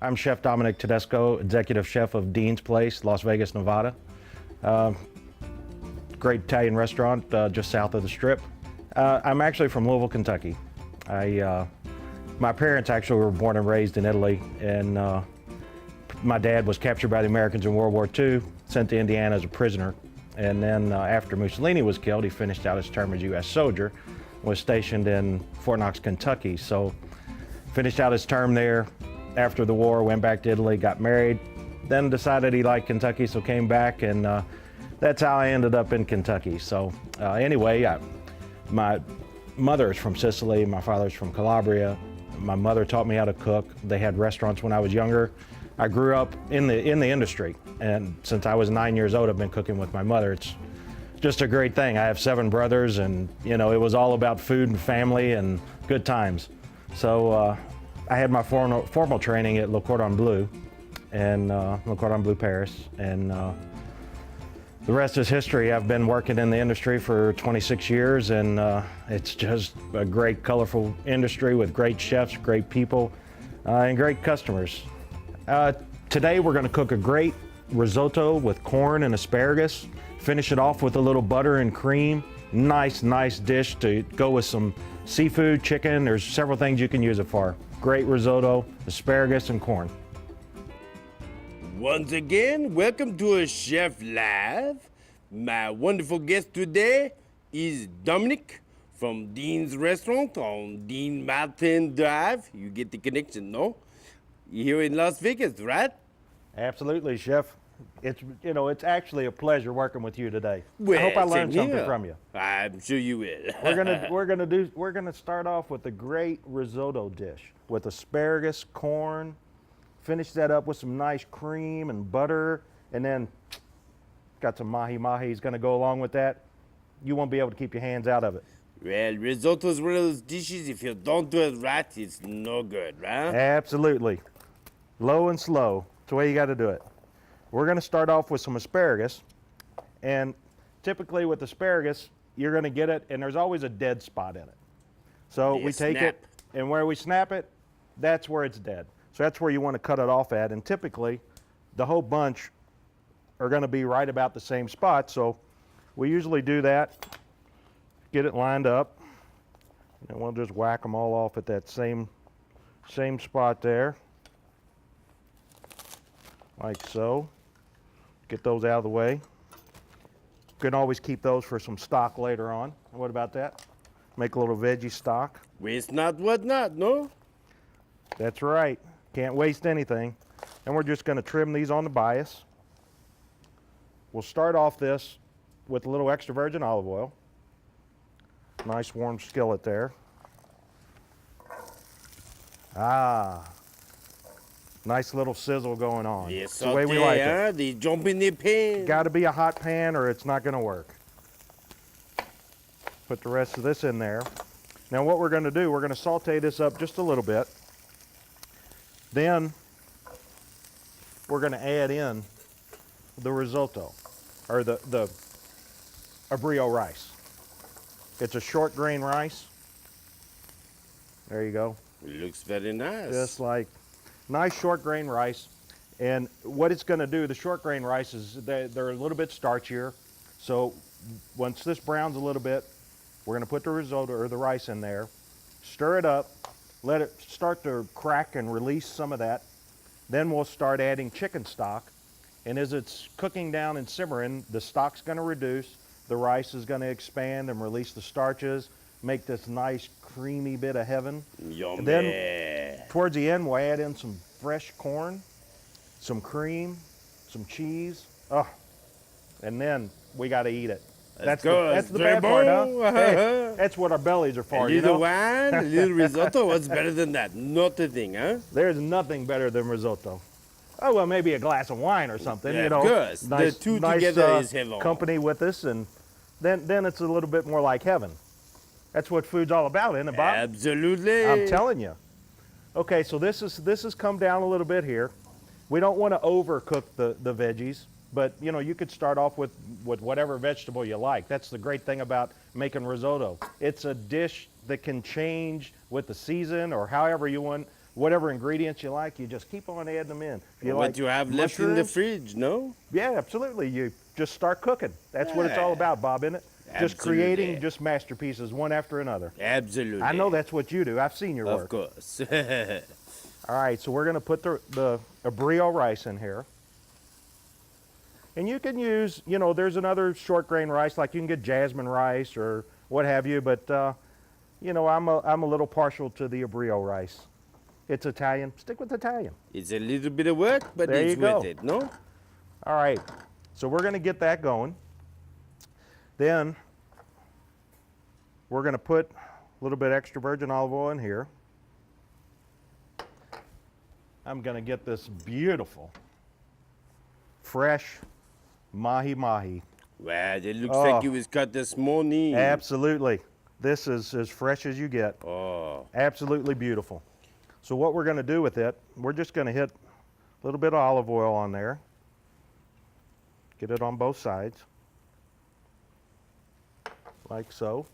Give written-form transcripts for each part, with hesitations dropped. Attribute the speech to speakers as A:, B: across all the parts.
A: I'm Chef Dominic Tedesco, Executive Chef of Dean's Place, Las Vegas, Nevada. Great Italian restaurant just south of the Strip. I'm actually from Louisville, Kentucky. My parents actually were born and raised in Italy, and my dad was captured by the Americans in World War II, sent to Indiana as a prisoner, and then after Mussolini was killed, he finished out his term as a U.S. soldier, was stationed in Fort Knox, Kentucky. So finished out his term there. After the war, went back to Italy, got married, then decided he liked Kentucky, so came back, and that's how I ended up in Kentucky. So anyway, my mother is from Sicily, my father's from Calabria. My mother taught me how to cook. They had restaurants when I was younger. I grew up in the industry, and since I was 9 years old, I've been cooking with my mother. It's just a great thing. I have 7 brothers, and you know, it was all about food and family and good times. So I had my formal training at Le Cordon Bleu and Le Cordon Bleu Paris, and the rest is history. I've been working in the industry for 26 years, and it's just a great, colorful industry with great chefs, great people, and great customers. Today we're going to cook a great risotto with corn and asparagus, finish it off with a little butter and cream. Nice dish to go with some seafood, chicken. There's several things you can use it for. Great risotto, asparagus, and corn.
B: Once again, welcome to a Chef Live. My wonderful guest today is Dominic from Dean's Restaurant on Dean Martin Drive. You get the connection, no? You're here in Las Vegas, right?
A: Absolutely, Chef. It's actually a pleasure working with you today.
B: Well,
A: I hope I learned
B: same
A: something
B: here.
A: from you.
B: I'm sure you will.
A: We're gonna start off with a great risotto dish with asparagus, corn. Finish that up with some nice cream and butter, and then got some mahi-mahi's gonna go along with that. You won't be able to keep your hands out of it.
B: Well, risotto is one of those dishes, if you don't do it right, it's no good, right?
A: Absolutely. Low and slow. It's the way you gotta do it. We're gonna start off with some asparagus, and typically with asparagus, you're gonna get it, and there's always a dead spot in it. So we take it, and where we snap it, that's where it's dead. So that's where you want to cut it off at, and typically the whole bunch are going to be right about the same spot. So we usually do that, get it lined up, and we'll just whack them all off at that same spot there, like so. Get those out of the way. You can always keep those for some stock later on. What about that? Make a little veggie stock.
B: Waste not, what not, no?
A: That's right. Can't waste anything. And we're just going to trim these on the bias. We'll start off this with a little extra virgin olive oil. Nice warm skillet there. Nice little sizzle going on.
B: Yes,
A: the way we like it.
B: They jump in the pan.
A: Got to be a hot pan or it's not going to work. Put the rest of this in there. Now what we're going to do, we're going to saute this up just a little bit. Then we're going to add in the risotto, or the abrio rice. It's a short grain rice. There you go.
B: It looks very nice.
A: Just like nice short grain rice. And what it's going to do, the short grain rice is they're a little bit starchier. So once this browns a little bit, we're going to put the risotto or the rice in there, stir it up, let it start to crack and release some of that. Then we'll start adding chicken stock. And as it's cooking down and simmering, the stock's going to reduce, the rice is going to expand and release the starches, make this nice creamy bit of heaven.
B: Yummy.
A: And then towards the end, we'll add in some fresh corn, some cream, some cheese. Oh, and then we got to eat it. That's the bad part, huh? Hey, that's what our bellies are for,
B: you know? Wine, a little risotto, what's better than that? Not a thing, huh?
A: There's nothing better than risotto. Oh, well, maybe a glass of wine or something,
B: yeah,
A: you know.
B: Nice, the two together is heaven.
A: Company with us, and then it's a little bit more like heaven. That's what food's all about, isn't it, Bob?
B: Absolutely.
A: I'm telling you. Okay, so this has come down a little bit here. We don't want to overcook the veggies. But you know, you could start off with whatever vegetable you like. That's the great thing about making risotto. It's a dish that can change with the season or however you want whatever ingredients you like, you just keep on adding them in. If you
B: What
A: like
B: you have left in the
A: mushrooms,
B: fridge, no?
A: yeah, absolutely. You just start cooking. That's what it's all about, Bob, isn't it? Just creating
B: Absolutely.
A: just masterpieces one after another.
B: Absolutely.
A: I know that's what you do. I've seen your
B: Of
A: work.
B: course.
A: All right, so we're going to put the brio rice in here. And you can use, you know, there's another short grain rice, like you can get jasmine rice or what have you, but, you know, I'm a little partial to the brio rice. It's Italian. Stick with Italian.
B: It's a little bit of work, but
A: There
B: it's
A: you go.
B: worth it, no?
A: All right, so we're going to get that going. Then we're going to put a little bit extra virgin olive oil in here. I'm going to get this beautiful, fresh mahi-mahi.
B: Wow, it looks like it was cut this morning.
A: Absolutely. This is as fresh as you get.
B: Oh,
A: Absolutely beautiful. So what we're going to do with it, we're just going to hit a little bit of olive oil on there. Get it on both sides, like so.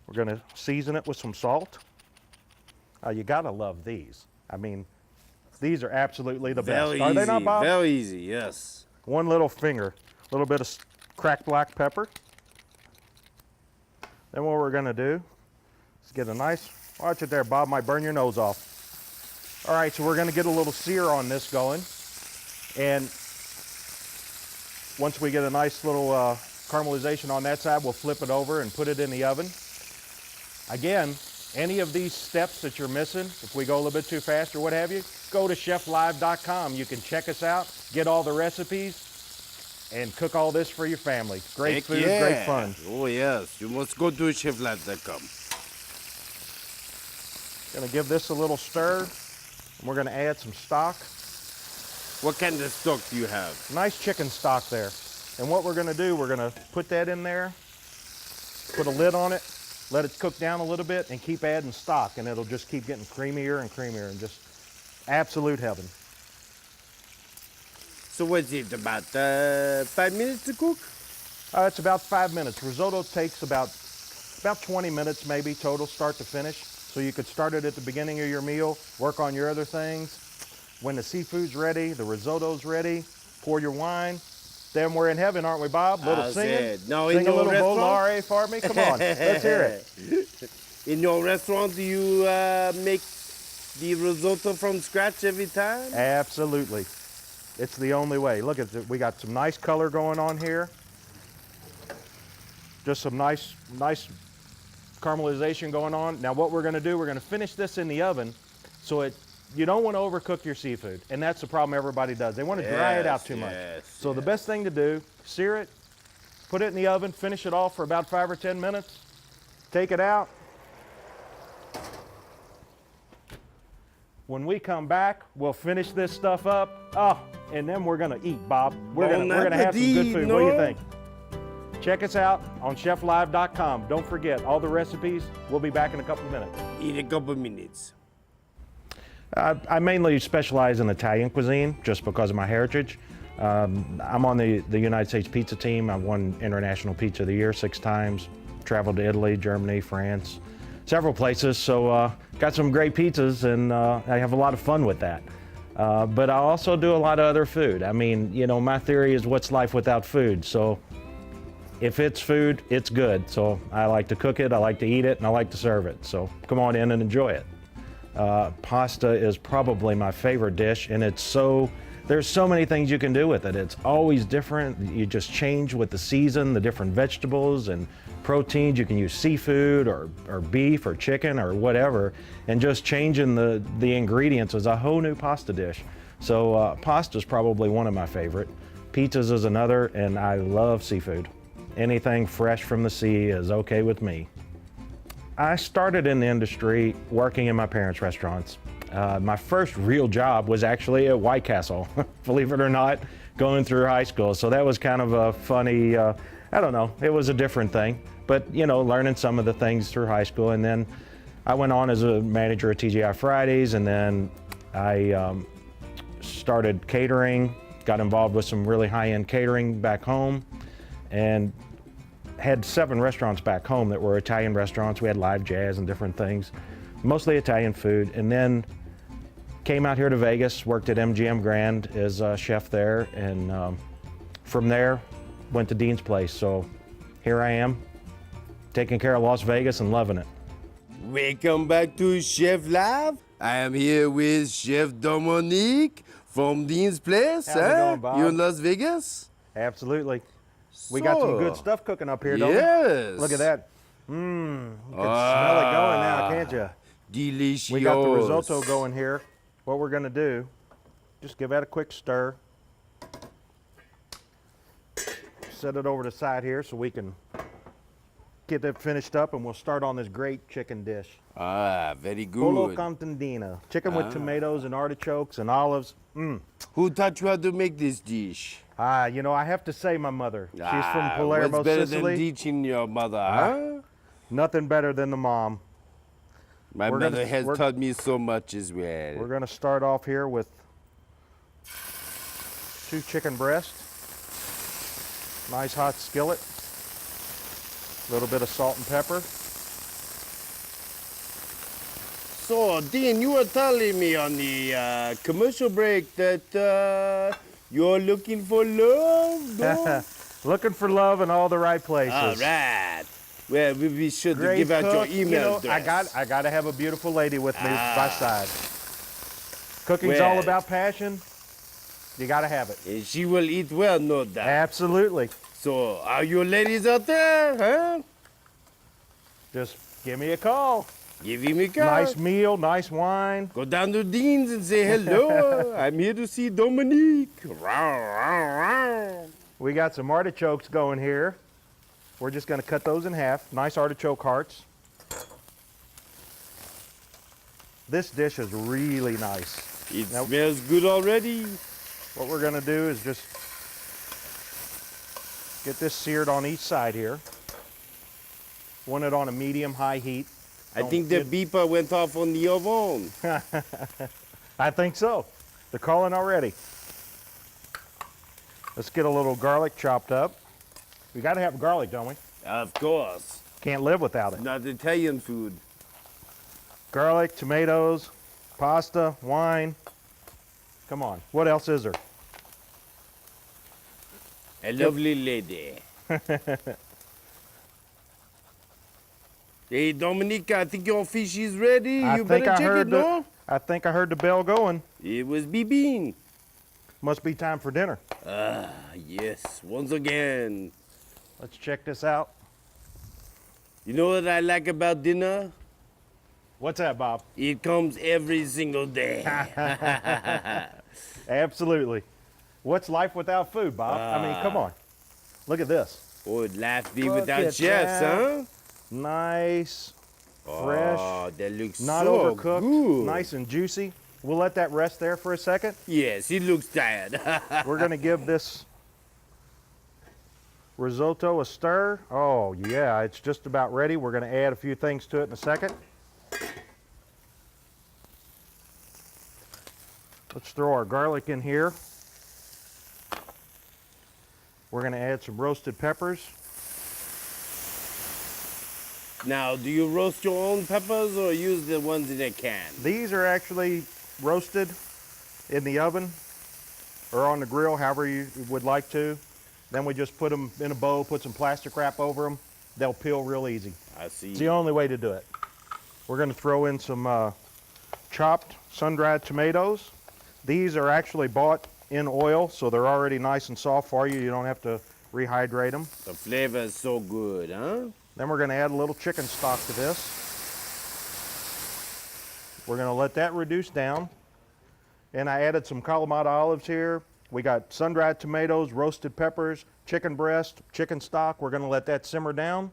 A: We're going to season it with some salt. You got to love these. I mean, these are absolutely the best.
B: very
A: Are they
B: easy.
A: not, Bob?
B: Very easy, yes.
A: One little finger, a little bit of cracked black pepper. Then what we're going to do is get a nice, watch it there, Bob, might burn your nose off. All right, so we're going to get a little sear on this going. And once we get a nice little caramelization on that side, we'll flip it over and put it in the oven. Again, any of these steps that you're missing, if we go a little bit too fast or what have you, go to cheflive.com. You can check us out, get all the recipes, and cook all this for your family. Great
B: Heck
A: food,
B: yeah.
A: great fun.
B: Oh, yes. You must go to cheflife.com.
A: Gonna give this a little stir, and we're gonna add some stock.
B: What kind of stock do you have?
A: Nice chicken stock there. And what we're gonna do, we're gonna put that in there, put a lid on it, let it cook down a little bit, and keep adding stock, and it'll just keep getting creamier and creamier, and just absolute heaven.
B: So what's it, about 5 minutes to cook?
A: It's about 5 minutes. Risotto takes about 20 minutes maybe total, start to finish. So you could start it at the beginning of your meal, work on your other things. When the seafood's ready, the risotto's ready, pour your wine. Then we're in heaven, aren't we, Bob? Little
B: I
A: singing.
B: said, no,
A: Sing
B: in
A: a
B: your
A: little
B: restaurant?
A: volare for me. Come on, let's hear it.
B: In your restaurant, do you make the risotto from scratch every time?
A: Absolutely. It's the only way. Look at it. We got some nice color going on here. Just some nice caramelization going on. Now what we're gonna do, we're gonna finish this in the oven so you don't want to overcook your seafood. And that's the problem everybody does. They want to dry it out too much. So the best thing to do, sear it, put it in the oven, finish it off for about 5 or 10 minutes, take it out. When we come back, we'll finish this stuff up. And then we're gonna eat, Bob. We're gonna have some good food. What do you think? Check us out on cheflive.com. Don't forget all the recipes. We'll be back in a couple of minutes.
B: In a couple minutes.
A: I mainly specialize in Italian cuisine just because of my heritage. I'm on the United States pizza team. I've won International Pizza of the Year 6 times, traveled to Italy, Germany, France, several places. So got some great pizzas, and I have a lot of fun with that. But I also do a lot of other food. I mean, you know, my theory is what's life without food? So if it's food, it's good. So I like to cook it, I like to eat it, and I like to serve it. So come on in and enjoy it. Pasta is probably my favorite dish, and there's so many things you can do with it. It's always different. You just change with the season, the different vegetables and proteins. You can use seafood or beef or chicken or whatever, and just changing the ingredients is a whole new pasta dish. So pasta is probably one of my favorite. Pizzas is another, and I love seafood. Anything fresh from the sea is okay with me. I started in the industry working in my parents' restaurants. My first real job was actually at White Castle, believe it or not, going through high school. So that was kind of a funny, I don't know, it was a different thing. But, you know, learning some of the things through high school. And then I went on as a manager at TGI Fridays, and then I started catering, got involved with some really high-end catering back home, and had 7 restaurants back home that were Italian restaurants. We had live jazz and different things. mostly Italian food, and then came out here to Vegas, worked at MGM Grand as a chef there, and from there went to Dean's Place. So here I am, taking care of Las Vegas and loving it.
B: Welcome back to Chef Live. I am here with Chef Dominic from Dean's Place.
A: How's it going, Bob?
B: You in Las Vegas?
A: Absolutely. We got some good
B: So,
A: stuff cooking up here, don't
B: Yes.
A: we? Look at that. You can smell it going now, can't you?
B: Delicious.
A: We got the risotto going here. What we're gonna do, just give that a quick stir. Set it over the side here so we can get it finished up, and we'll start on this great chicken dish.
B: Very
A: Pollo
B: good.
A: contadina. Chicken with tomatoes and artichokes and olives.
B: Who taught you how to make this dish?
A: You know, I have to say my mother. She's from Palermo,
B: what's better
A: Sicily.
B: than teaching your mother, huh?
A: Nothing better than the mom.
B: My
A: we're
B: mother
A: gonna-
B: has
A: we're-
B: taught me so much as well.
A: We're gonna start off here with 2 chicken breasts. Nice hot skillet. A little bit of salt and pepper.
B: So, Dean, you were telling me on the commercial break that you're looking for love, no?
A: Looking for love in all the right places.
B: All right. Well, we'll be sure to
A: Great
B: give out your
A: cook.
B: email
A: You know,
B: address.
A: I got to have a beautiful lady with me by side. Cooking's all
B: Well-
A: about passion. You got to have it.
B: And she will eat well, no doubt.
A: Absolutely.
B: So, are you ladies out there, huh?
A: Just give me a call.
B: Give him a call.
A: Nice meal, nice wine.
B: Go down to Dean's and say hello. I'm here to see Dominique.
A: We got some artichokes going here. We're just going to cut those in half. Nice artichoke hearts. This dish is really nice.
B: It
A: Now-
B: smells good already.
A: What we're going to do is just get this seared on each side here. Want it on a medium-high heat.
B: I think the beeper went off on the oven.
A: I think so. They're calling already. Let's get a little garlic chopped up. We got to have garlic, don't we?
B: Of course.
A: Can't live without it.
B: Not Italian food.
A: Garlic, tomatoes, pasta, wine. Come on. What else is there?
B: A lovely lady. Hey, Dominique, I think your fish is ready. You better check it, no?
A: I think I heard the bell going.
B: It was Bean.
A: Must be time for dinner.
B: Yes, once again.
A: Let's check this out.
B: You know what I like about dinner?
A: What's that, Bob?
B: It comes every single day.
A: Absolutely. What's life without food, Bob? I mean, come on. Look at this.
B: Oh, life be
A: Look
B: without
A: at
B: chefs,
A: that.
B: huh?
A: Nice, fresh,
B: Oh, that looks
A: not
B: so
A: overcooked,
B: good.
A: nice and juicy. We'll let that rest there for a second.
B: Yes, he looks tired.
A: We're going to give this risotto a stir. Oh, yeah, it's just about ready. We're going to add a few things to it in a second. Let's throw our garlic in here. We're going to add some roasted peppers.
B: Now, do you roast your own peppers or use the ones in a can?
A: These are actually roasted in the oven or on the grill, however you would like to. Then we just put them in a bowl, put some plastic wrap over them. They'll peel real easy.
B: I see.
A: It's the only way to do it. We're going to throw in some chopped sun-dried tomatoes. These are actually bought in oil, so they're already nice and soft for you. You don't have to rehydrate them.
B: The flavor is so good, huh?
A: Then we're going to add a little chicken stock to this. We're going to let that reduce down. And I added some Kalamata olives here. We got sun-dried tomatoes, roasted peppers, chicken breast, chicken stock. We're going to let that simmer down.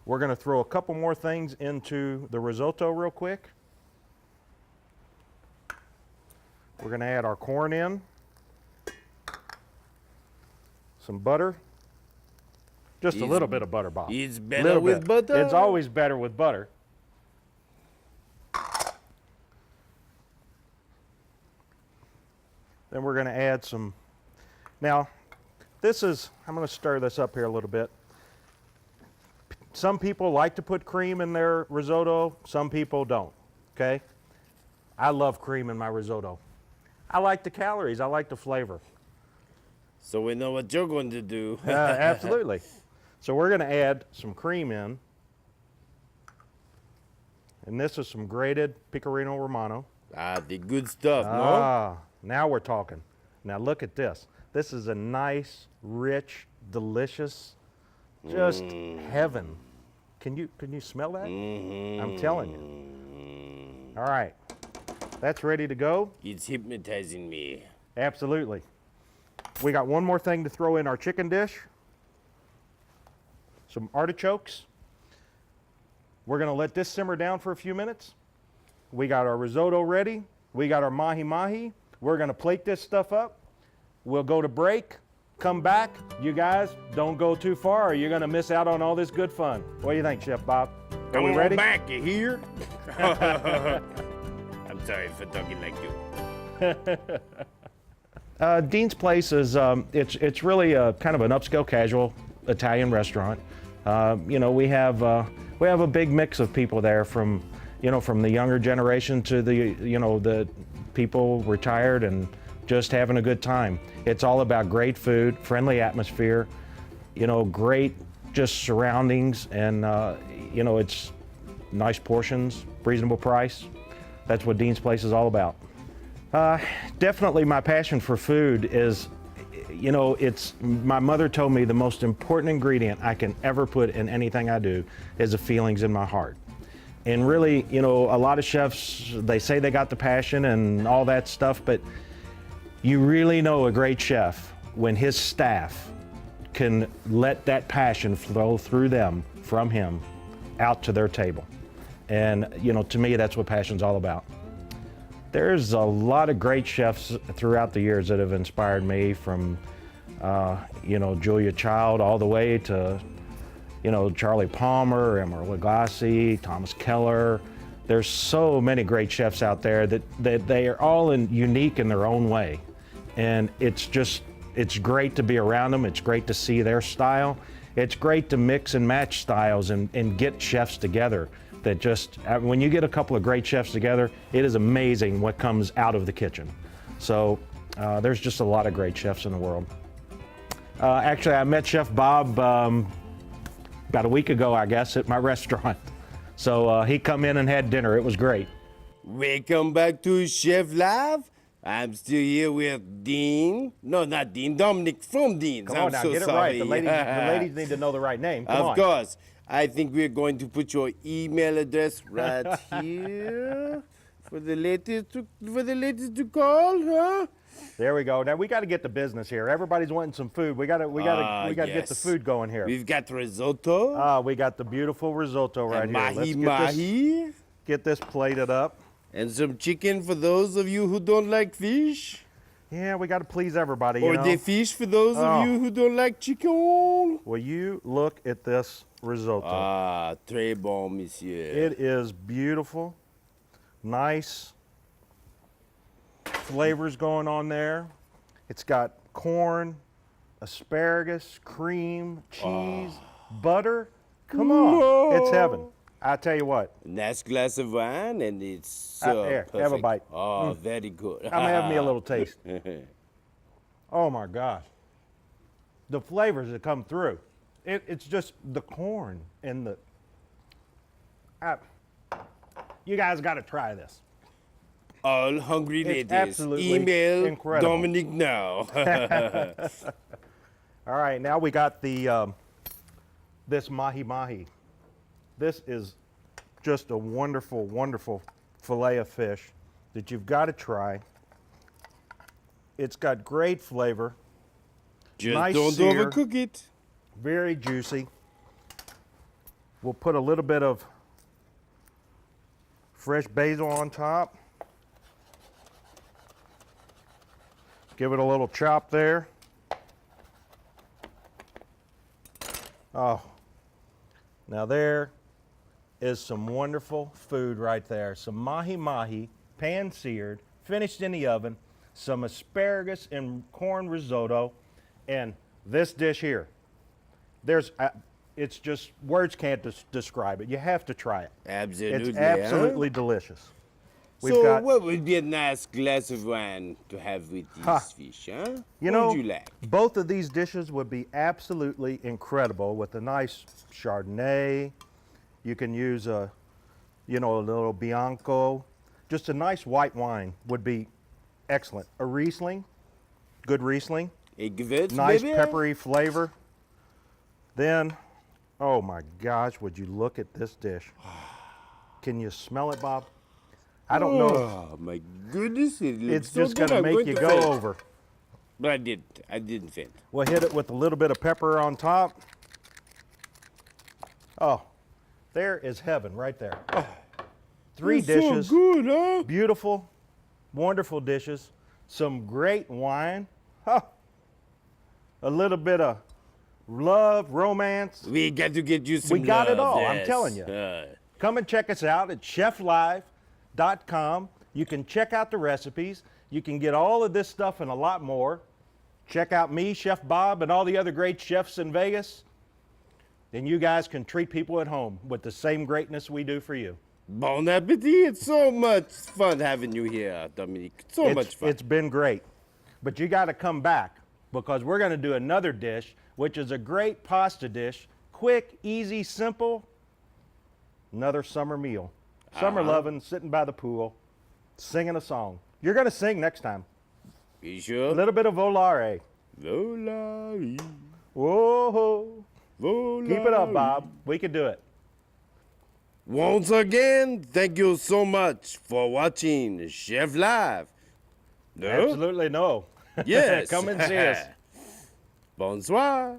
A: We're going to throw a couple more things into the risotto real quick. We're going to add our corn in. Some butter. Just a little bit of butter, Bob.
B: It's better
A: Little
B: with
A: bit.
B: butter?
A: It's always better with butter. Then we're going to add some. Now, I'm going to stir this up here a little bit. Some people like to put cream in their risotto, some people don't. okay? I love cream in my risotto. I like the calories, I like the flavor.
B: So we know what you're going to do.
A: Absolutely. So we're gonna add some cream in. And this is some grated Pecorino Romano.
B: Ah, the good stuff, no?
A: Ah, now we're talking. Now look at this. This is a nice, rich, delicious, just heaven. Can you smell that? I'm telling you. All right, that's ready to go.
B: It's hypnotizing me.
A: Absolutely. We got one more thing to throw in our chicken dish. Some artichokes. We're gonna let this simmer down for a few minutes. We got our risotto ready. We got our mahi-mahi. We're gonna plate this stuff up. We'll go to break, come back. You guys, don't go too far or you're gonna miss out on all this good fun. What do you think, Chef Bob? Are
B: Come
A: we
B: on
A: ready?
B: back, you hear? I'm sorry for talking like you.
A: Dean's Place is it's really a kind of an upscale casual Italian restaurant. You know, we have a big mix of people there from the younger generation to the people retired and just having a good time. It's all about great food, friendly atmosphere, great just surroundings, and it's nice portions, reasonable price. That's what Dean's Place is all about. Definitely my passion for food is, my mother told me the most important ingredient I can ever put in anything I do is the feelings in my heart. And really, a lot of chefs, they say they got the passion and all that stuff, but you really know a great chef when his staff can let that passion flow through them, from him, out to their table. And, to me, that's what passion's all about. There's a lot of great chefs throughout the years that have inspired me, from, Julia Child all the way to, Charlie Palmer, Emeril Lagasse, Thomas Keller. There's so many great chefs out there that they are all unique in their own way. And it's great to be around them. It's great to see their style. It's great to mix and match styles and get chefs together. When you get a couple of great chefs together, it is amazing what comes out of the kitchen. So there's just a lot of great chefs in the world. Actually, I met Chef Bob about a week ago, I guess, at my restaurant. So he come in and had dinner. It was great.
B: Welcome back to Chef Live. I'm still here with Dean. No, not Dean. Dominic from Dean's.
A: Come on now, get it right. The ladies need to know the right name. Come on.
B: Of course. I think we're going to put your email address right here for the latest to call, huh?
A: There we go. Now we got to get the business here. Everybody's wanting some food. We got to get the food going here.
B: We've got risotto.
A: We got the beautiful risotto right
B: and
A: here.
B: Mahi.
A: Get this plated up.
B: And some chicken for those of you who don't like fish.
A: Yeah, we got to please everybody.
B: Or the fish for those of you who don't like chicken.
A: Will you look at this risotto?
B: Ah, très bon, monsieur.
A: It is beautiful, nice flavors going on there. It's got corn, asparagus, cream, cheese, butter. Come on, it's heaven. I tell you what.
B: Nice glass of wine, and it's so perfect.
A: Have a bite.
B: Oh, very good.
A: I'm gonna have me a little taste. Oh my gosh, the flavors that come through. It's just the corn and the. You guys got to try this.
B: All hungry
A: It's
B: ladies,
A: absolutely
B: email
A: incredible.
B: Dominic now.
A: All right, now we got the this mahi-mahi. This is just a wonderful, wonderful fillet of fish that you've got to try. It's got great flavor.
B: Just
A: nice
B: don't
A: sear,
B: overcook it.
A: very juicy. We'll put a little bit of fresh basil on top. Give it a little chop there. Oh, now there is some wonderful food right there. Some mahi-mahi, pan-seared, finished in the oven, some asparagus and corn risotto, and this dish here. It's just, words can't describe it. You have to try it.
B: Absolutely.
A: It's absolutely delicious. We've
B: So
A: got,
B: what would be a nice glass of wine to have with these fish, huh?
A: you
B: What
A: know,
B: would you like?
A: both of these dishes would be absolutely incredible with a nice Chardonnay. You can use a little Bianco. Just a nice white wine would be excellent. A Riesling, good Riesling.
B: A Gewürz,
A: Nice
B: baby?
A: peppery flavor. Then, oh my gosh, would you look at this dish? Can you smell it, Bob? I don't know.
B: Oh my goodness, it looks
A: It's
B: so
A: just
B: good,
A: gonna
B: I'm
A: make
B: going
A: you
B: to
A: go
B: faint.
A: over.
B: But I didn't faint.
A: We'll hit it with a little bit of pepper on top. Oh, there is heaven right there. Three
B: It's so
A: dishes,
B: good, huh?
A: beautiful, wonderful dishes, some great wine, huh. A little bit of love, romance.
B: We got to get you some
A: We got it
B: love,
A: all, I'm
B: yes.
A: telling you. Come and check us out at cheflive.com. You can check out the recipes. You can get all of this stuff and a lot more. Check out me, Chef Bob, and all the other great chefs in Vegas. Then you guys can treat people at home with the same greatness we do for you.
B: Bon appetit. It's so much fun having you here, Dominic. So much fun.
A: It's been great. But you got to come back because we're going to do another dish, which is a great pasta dish. Quick, easy, simple. Another summer meal. Summer loving, sitting by the pool, singing a song. You're going to sing next time.
B: You sure?
A: A little bit of volare.
B: Volare.
A: Whoa.
B: Volare.
A: Keep it up, Bob. We can do it.
B: Once again, thank you so much for watching Chef Live. No?
A: Absolutely no.
B: Yes.
A: Come and see us.
B: Bonsoir.